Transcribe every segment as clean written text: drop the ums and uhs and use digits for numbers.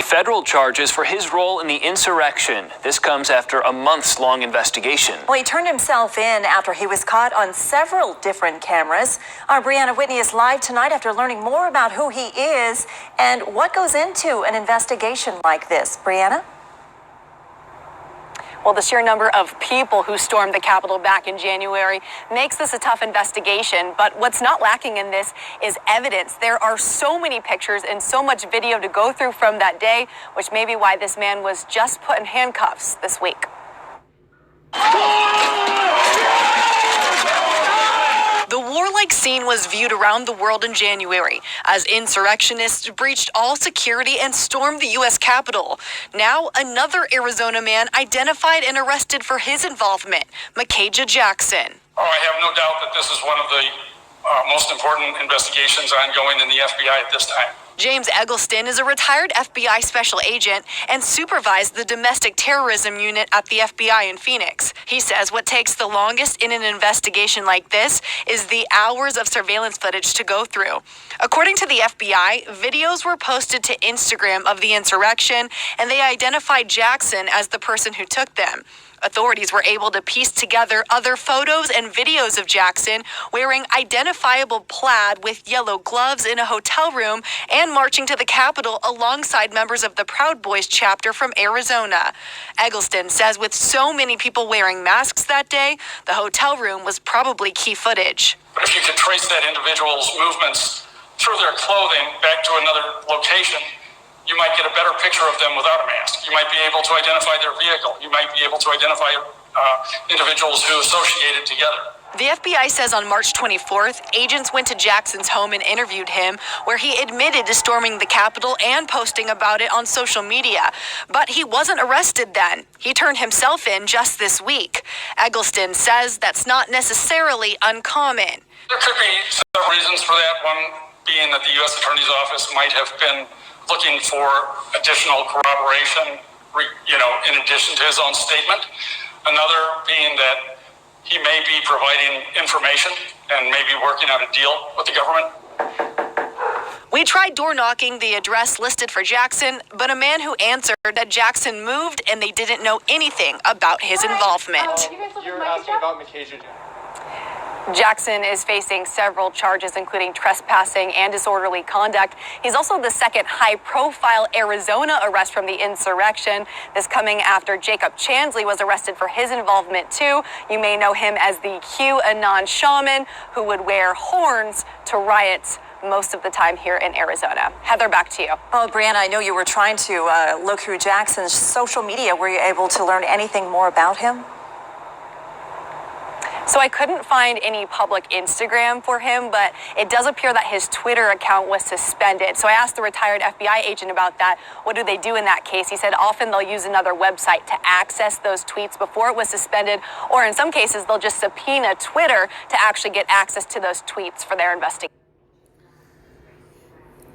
Federal charges for his role in the insurrection. This comes after a months-long investigation. Well, he turned himself in after he was caught on several different cameras. Our Brianna Whitney is live tonight after learning more about who he is and what goes into an investigation like this. Brianna? Well, the sheer number of people who stormed the Capitol back in January makes this a tough investigation. But what's not lacking in this is evidence. There are so many pictures and so much video to go through from that day, which may be why this man was just put in handcuffs this week. The warlike scene was viewed around the world in January as insurrectionists breached all security and stormed the U.S. Capitol. Now, another Arizona man identified and arrested for his involvement, Makejah Jackson. I have no doubt that this is one of the most important investigations ongoing in the FBI at this time. James Eggleston is a retired FBI special agent and supervised the domestic terrorism unit at the FBI in Phoenix. He says what takes the longest in an investigation like this is the hours of surveillance footage to go through. According to the FBI, videos were posted to Instagram of the insurrection, and they identified Jackson as the person who took them. Authorities were able to piece together other photos and videos of Jackson wearing identifiable plaid with yellow gloves in a hotel room and marching to the Capitol alongside members of the Proud Boys chapter from Arizona. Eggleston says with so many people wearing masks that day, the hotel room was probably key footage. But if you could trace that individual's movements through their clothing back to another location, you might get a better picture of them without a mask. You might be able to identify their vehicle. You might be able to identify individuals who associated together. The FBI says on March 24th, agents went to Jackson's home and interviewed him, where he admitted to storming the Capitol and posting about it on social media. But he wasn't arrested then. He turned himself in just this week. Eggleston says that's not necessarily uncommon. There could be several reasons for that. One being that the U.S. Attorney's Office might have been looking for additional corroboration, in addition to his own statement. Another being that he may be providing information and maybe working out a deal with the government. We tried door knocking the address listed for Jackson, but a man who answered that Jackson moved and they didn't know anything about his involvement. You're asking about Makejah. Jackson is facing several charges, including trespassing and disorderly conduct. He's also the second high-profile Arizona arrest from the insurrection. This coming after Jacob Chansley was arrested for his involvement, too. You may know him as the QAnon shaman who would wear horns to riots most of the time here in Arizona. Heather, back to you. Well, Brianna, I know you were trying to look through Jackson's social media. Were you able to learn anything more about him? So I couldn't find any public Instagram for him, but it does appear that his Twitter account was suspended. So I asked the retired FBI agent about that. What do they do in that case? He said often they'll use another website to access those tweets before it was suspended, or in some cases they'll just subpoena Twitter to actually get access to those tweets for their investigation.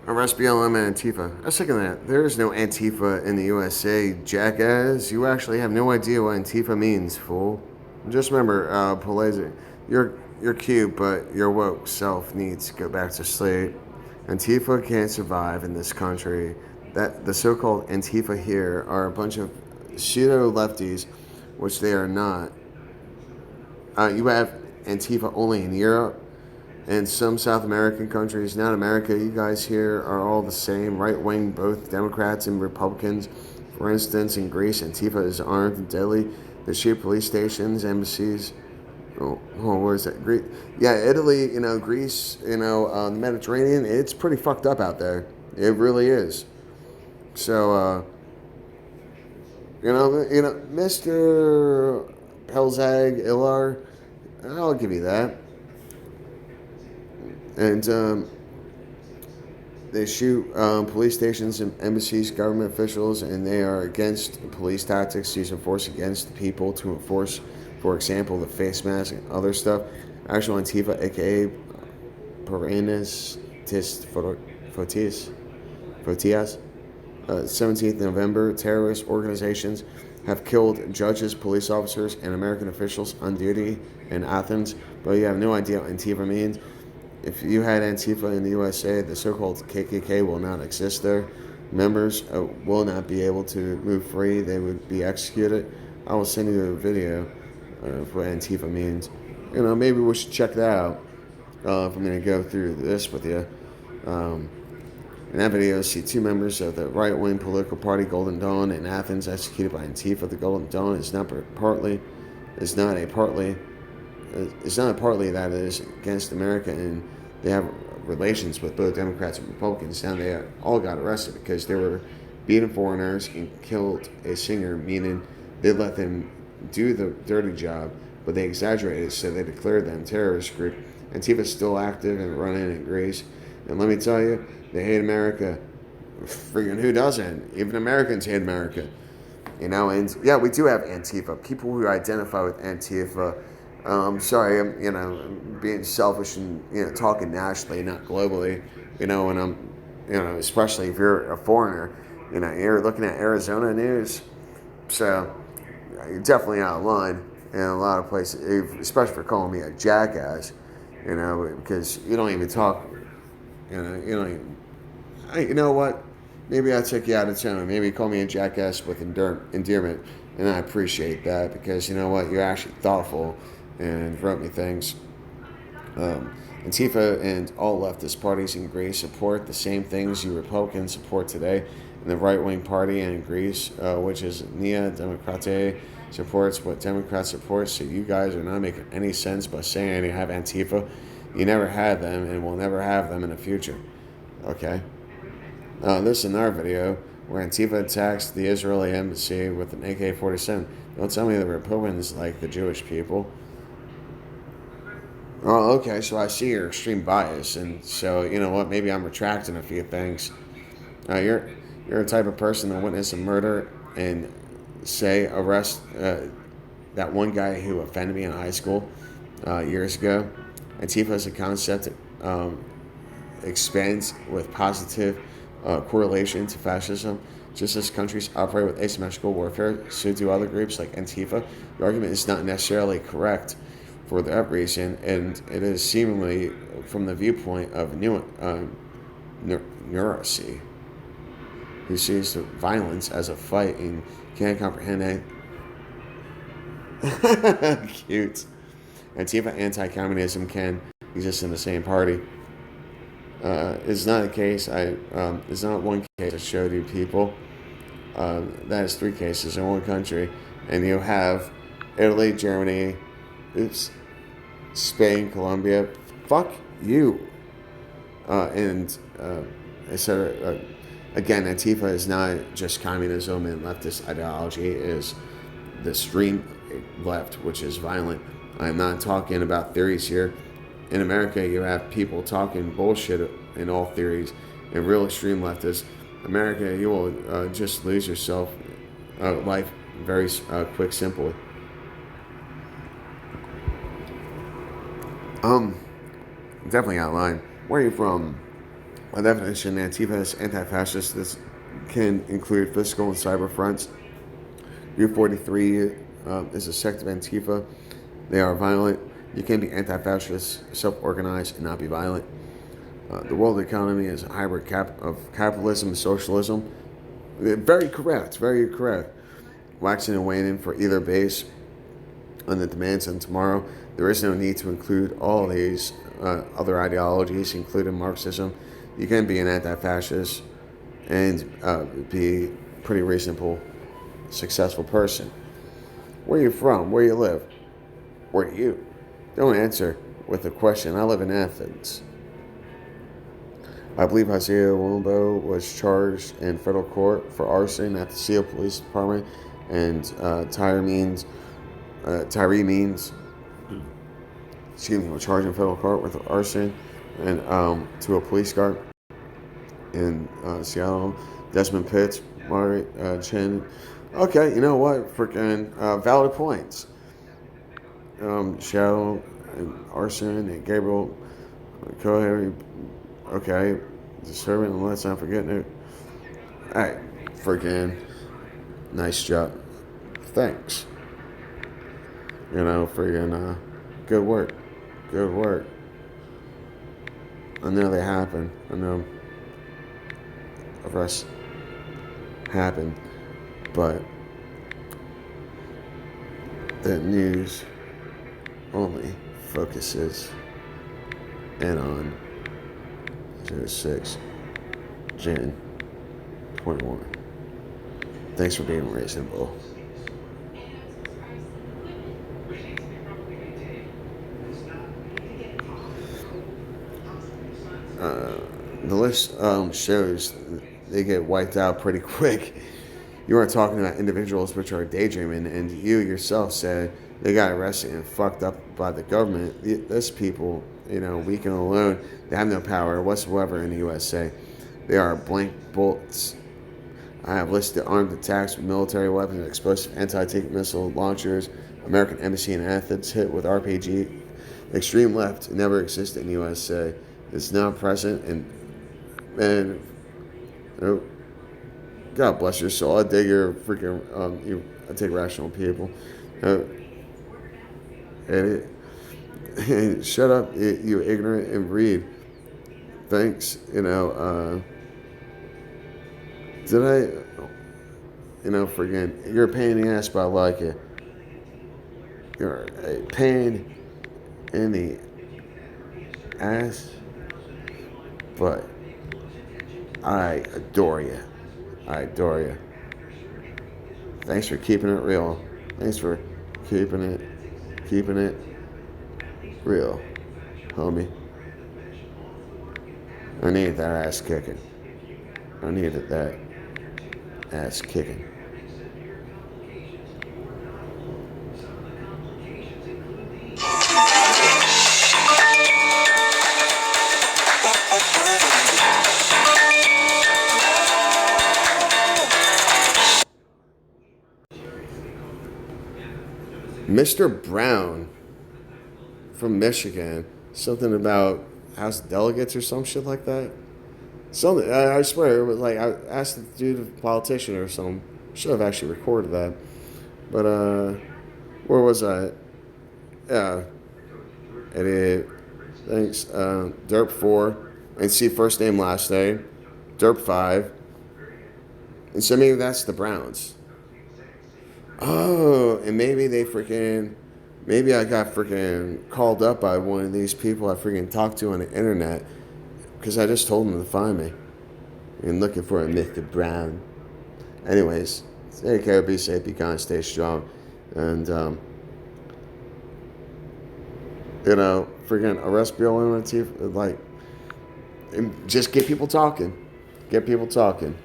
Arrest BLM and Antifa. I was thinking that. There is no Antifa in the USA, jackass. You actually have no idea what Antifa means, fool. Just remember, Pelezi, you're cute, but your woke self needs to go back to sleep. Antifa can't survive in this country. That the so-called Antifa here are a bunch of pseudo-lefties, which they are not. You have Antifa only in Europe and some South American countries, not America. You guys here are all the same, right-wing, both Democrats and Republicans. For instance, in Greece, Antifa is armed and deadly. They shoot police stations, embassies. Where is that? Greece. Yeah, Italy, Greece, the Mediterranean. It's pretty fucked up out there. It really is. So, Mr. Pelzag Ilar, I'll give you that. And they shoot police stations and embassies, government officials, and they are against police tactics, using force against the people to enforce, for example, the face mask and other stuff. Actual Antifa, aka Perennes Tis Fotias, 17th November, terrorist organizations have killed judges, police officers, and American officials on duty in Athens, but you have no idea what Antifa means. If you had Antifa in the USA, the so-called KKK will not exist there. members will not be able to move free. They would be executed. I will send you a video of what Antifa means. Maybe we should check that out if I'm going to go through this with you. In that video, you see 2 members of the right-wing political party Golden Dawn in Athens executed by Antifa. The Golden Dawn is not a party that is against America, and they have relations with both Democrats and Republicans. Now they all got arrested because they were beating foreigners and killed a singer, meaning they let them do the dirty job, but they exaggerated, so they declared them a terrorist group. Antifa is still active and running in Greece, and let me tell you, they hate America. Freaking who doesn't? Even Americans hate America. And yeah, we do have Antifa. People who identify with Antifa. Sorry, I'm being selfish and talking nationally, not globally. And I'm, especially if you're a foreigner, you're looking at Arizona news. So you're definitely out of line in a lot of places, especially for calling me a jackass. Because you don't even talk. You don't even. You know what? Maybe I'll take you out of town. Maybe call me a jackass with endearment, and I appreciate that because you know what? You're actually thoughtful and wrote me things. Antifa and all leftist parties in Greece support the same things you Republicans support today. And the right-wing party in Greece, which is Nea Demokrate, supports what Democrats support. So you guys are not making any sense by saying you have Antifa. You never had them and will never have them in the future. Okay? This is another video where Antifa attacks the Israeli embassy with an AK-47. Don't tell me the Republicans like the Jewish people. Oh, okay, so I see your extreme bias, and so, you know what, maybe I'm retracting a few things. You're the type of person that witnessed a murder and say arrest that one guy who offended me in high school years ago. Antifa is a concept that expands with positive correlation to fascism. Just as countries operate with asymmetrical warfare, so do other groups like Antifa. The argument is not necessarily correct for that reason, and it is seemingly from the viewpoint of Neuracy, who sees the violence as a fight and can't comprehend it. Cute. Antifa anti-communism can exist in the same party. It's not a case. It's not one case I showed you people. That is 3 cases in one country, and you have Italy, Germany, Spain, Colombia. Fuck you. And etc. Again, Antifa is not just communism and leftist ideology. It is the extreme left, which is violent. I'm not talking about theories here. In America, you have people talking bullshit in all theories, and real extreme leftists. America, you will just lose yourself. Life very quick, simply. Definitely outline. Where are you from? By definition, Antifa is anti-fascist. This can include physical and cyber fronts. U43 is a sect of Antifa. They are violent. You can be anti-fascist, self-organized, and not be violent. The world economy is a hybrid of capitalism and socialism. Very correct, very correct. Waxing and waning for either base on the demands of tomorrow. There is no need to include all these other ideologies, including Marxism. You can be an anti-fascist and be a pretty reasonable, successful person. Where are you from? Where you live? Where do you? Don't answer with a question. I live in Athens. I believe Isaiah Wombo was charged in federal court for arson at the Seal Police Department, and Tyree Means, was charged in federal court with arson and to a police guard in Seattle. Desmond Pitts, Margaret Chen. Okay, you know what? Freaking valid points. Seattle and arson and Gabriel Cohen. Okay, disturbing, and let's not forget it. Hey, freaking nice job. Thanks. Freaking good work. Good work. I know they happen. I know. Arrest happen, but that news only focuses in on 06 Jan 21. Thanks for being reasonable. The list shows they get wiped out pretty quick. You are talking about individuals which are daydreaming, and you yourself said they got arrested and fucked up by the government. These people, weak and alone, they have no power whatsoever in the USA. They are blank bullets. I have listed armed attacks with military weapons, explosive anti-tank missile launchers, American embassy in Athens hit with RPG. Extreme left never existed in the USA. It's now present, and God bless your soul. I dig your freaking, I take rational people. And shut up, you ignorant, and read. Thanks, did I, freaking, you're a pain in the ass, but I like it. You're a pain in the ass, but I adore you. I adore you. Thanks for keeping it real. Thanks for keeping it real, homie. I needed that ass kicking. I needed that ass kicking. Mr. Brown from Michigan, something about House Delegates or some shit like that. Something, I swear, it was like, I asked the dude, a politician or something. Should have actually recorded that. But, where was I? Yeah. Idiot. Thanks. Derp 4. And see first name, last name. Derp 5. And so maybe that's the Browns. Oh, and maybe maybe I got freaking called up by one of these people I freaking talked to on the internet because I just told them to find me. And looking for a Mr. Brown. Anyways, take care, be safe, be kind, stay strong. And, freaking arrest BLM, like, just get people talking. Get people talking.